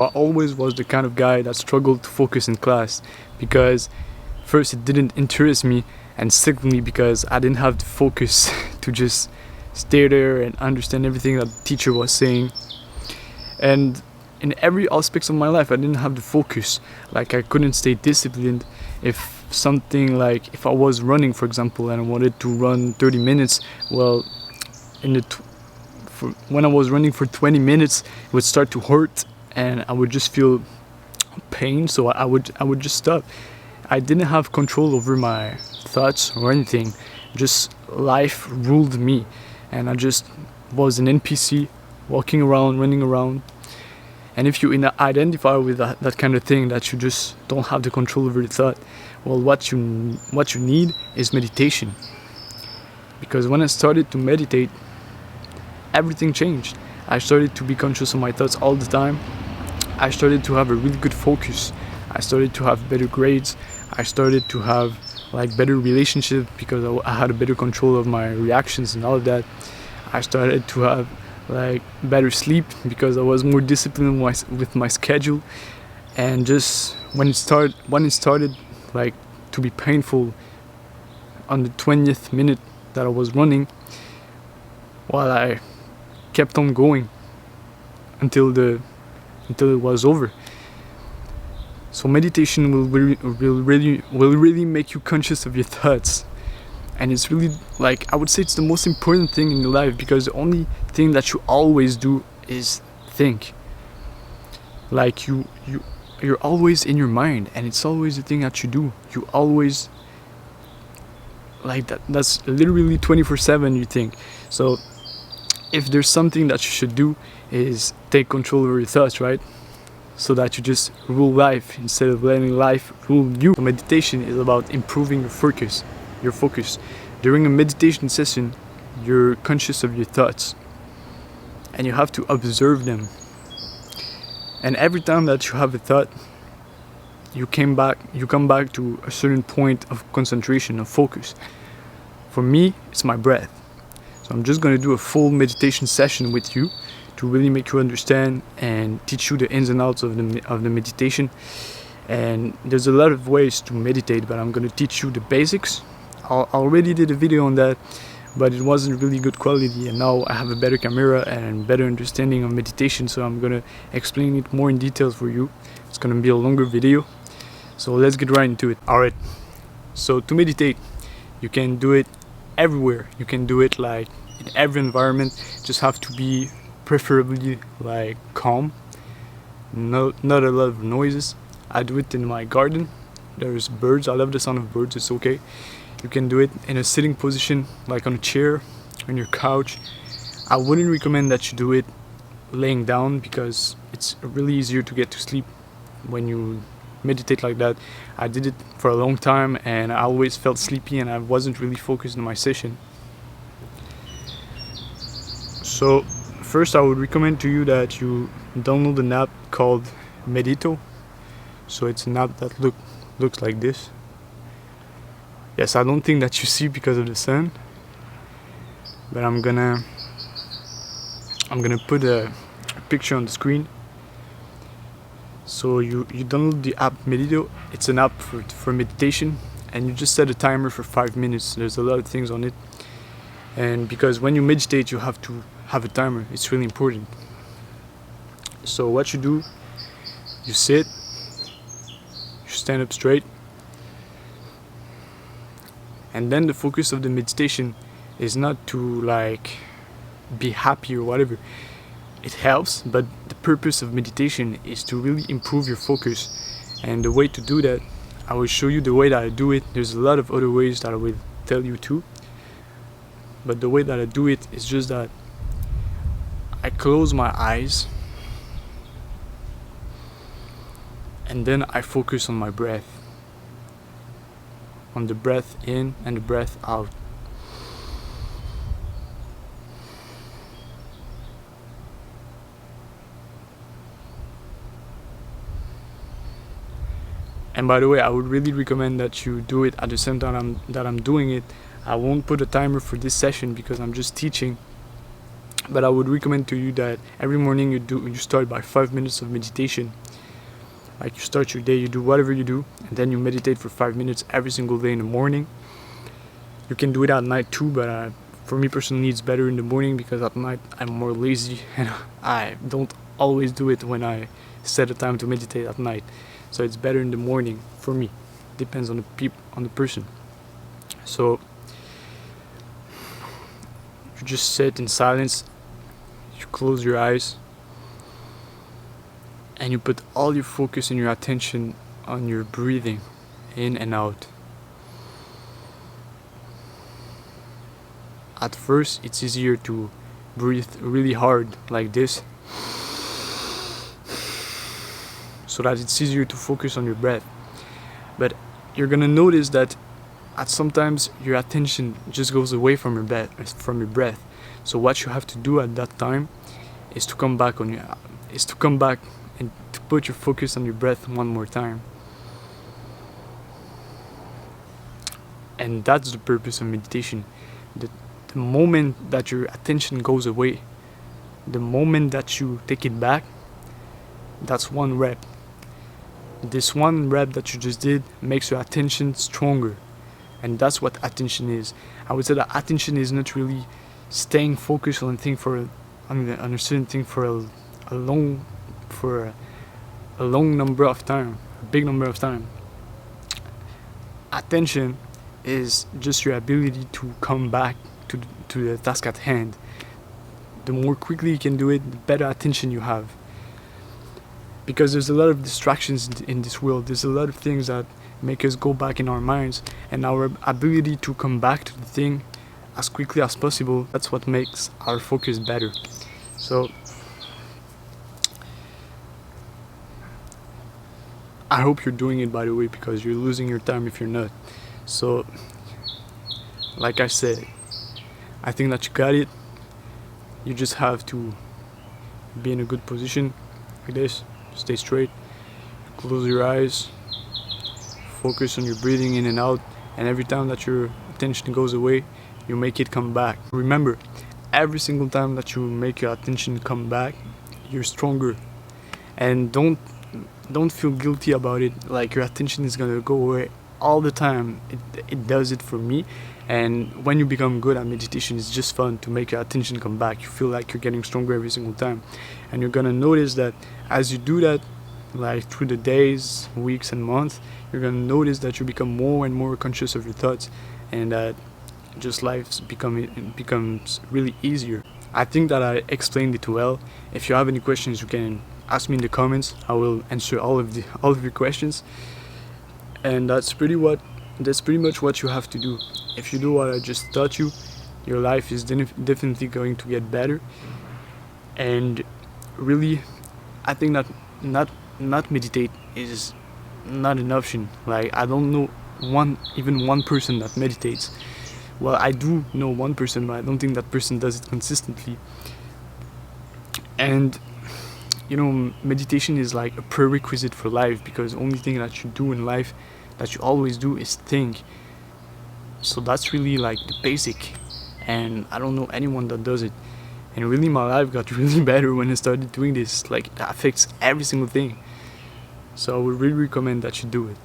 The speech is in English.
I always was the kind of guy that struggled to focus in class because first it didn't interest me, and secondly because I didn't have the focus to just stay there and understand everything that the teacher was saying. And in every aspect of my life I didn't have the focus. Like, I couldn't stay disciplined. If something, like if I was running, for example, and I wanted to run 30 minutes, well, in the when I was running for 20 minutes it would start to hurt and I would just feel pain, so I would just stop. I didn't have control over my thoughts or anything. Just life ruled me, and I just was an NPC walking around, running around. And if you identify with that kind of thing, that you just don't have the control over your thought, well, what you need is meditation. Because when I started to meditate, everything changed. I started to be conscious of my thoughts all the time. I started to have a really good focus. I started to have better grades. I started to have like better relationships because I had a better control of my reactions and all of that. I started to have like better sleep because I was more disciplined with my schedule. And just when it started like to be painful on the 20th minute that I was running, while I kept on going until it was over. So meditation will really make you conscious of your thoughts, and it's really, like, I would say it's the most important thing in your life, because the only thing that you always do is think. Like you're always in your mind, and it's always the thing that you do. You always, like, that's literally 24/7 you think. So if there's something that you should do, is take control over your thoughts, right? So that you just rule life instead of letting life rule you. So meditation is about improving your focus. During a meditation session, you're conscious of your thoughts and you have to observe them. And every time that you have a thought, you come back to a certain point of concentration, of focus. For me, it's my breath. So I'm just going to do a full meditation session with you to really make you understand and teach you the ins and outs of the meditation. And there's a lot of ways to meditate, but I'm going to teach you the basics. I already did a video on that, but it wasn't really good quality, and now I have a better camera and better understanding of meditation, so I'm going to explain it more in detail for you. It's going to be a longer video, so let's get right into it. Alright, so to meditate, you can do it everywhere. You can do it like in every environment. Just have to be preferably like calm, not a lot of noises. I do it in my garden. There's birds. I love the sound of birds. It's okay. You can do it in a sitting position, like on a chair, on your couch. I wouldn't recommend that you do it laying down, because it's really easier to get to sleep when you meditate like that. I did it for a long time and I always felt sleepy and I wasn't really focused on my session. So first, I would recommend to you that you download an app called Medito. So it's an app that looks like this. Yes, I don't think that you see because of the sun, but I'm gonna put a picture on the screen. So you download the app Medito. It's an app for meditation, and you just set a timer for 5 minutes. There's a lot of things on it, and because when you meditate you have to have a timer, it's really important. So what you do, you sit, you stand up straight, and then the focus of the meditation is not to like be happy or whatever. It helps, but the purpose of meditation is to really improve your focus. And the way to do that, I will show you the way that I do it. There's a lot of other ways that I will tell you too, but the way that I do it is just that I close my eyes and then I focus on my breath, on the breath in and the breath out. And by the way, I would really recommend that you do it at the same time that I'm doing it. I won't put a timer for this session because I'm just teaching. But I would recommend to you that every morning you start by 5 minutes of meditation. Like you start your day, you do whatever you do, and then you meditate for 5 minutes every single day in the morning. You can do it at night too, but for me personally, it's better in the morning because at night I'm more lazy and I don't always do it when I set a time to meditate at night. So it's better in the morning for me. Depends on the person. So you just sit in silence. You close your eyes and you put all your focus and your attention on your breathing in and out. At first, it's easier to breathe really hard like this, so that it's easier to focus on your breath. But you're gonna notice that at sometimes your attention just goes away from your breath. So what you have to do at that time is to come back and to put your focus on your breath one more time. And that's the purpose of meditation. The moment that your attention goes away, the moment that you take it back, that's one rep. This one rep that you just did makes your attention stronger. And that's what attention is. I would say that attention is not really staying focused on a certain thing for a long number of time, a big number of time. Attention is just your ability to come back to the task at hand. The more quickly you can do it, the better attention you have. Because there's a lot of distractions in this world. There's a lot of things that make us go back in our minds, and our ability to come back to the thing as quickly as possible, that's what makes our focus better. So I hope you're doing it, by the way, because you're losing your time if you're not. So like I said, I think that you got it. You just have to be in a good position like this. Stay straight, close your eyes, focus on your breathing in and out, and every time that your attention goes away, you make it come back. Remember, every single time that you make your attention come back, you're stronger. And don't feel guilty about it, like your attention is gonna go away all the time. It does it for me. And when you become good at meditation, it's just fun to make your attention come back. You feel like you're getting stronger every single time. And you're gonna notice that as you do that, like through the days, weeks and months, you're gonna notice that you become more and more conscious of your thoughts, and that just life becomes really easier. I think that I explained it well. If you have any questions, you can ask me in the comments. I will answer all of your questions. And that's pretty much what you have to do. If you do what I just taught you, your life is definitely going to get better. And really, I think that not meditate is not an option. Like, I don't know even one person that meditates. Well, I do know one person, but I don't think that person does it consistently. And meditation is like a prerequisite for life, because the only thing that you do in life that you always do is think. So that's really like the basic, and I don't know anyone that does it. And really, my life got really better when I started doing this. Like, it affects every single thing. So I would really recommend that you do it.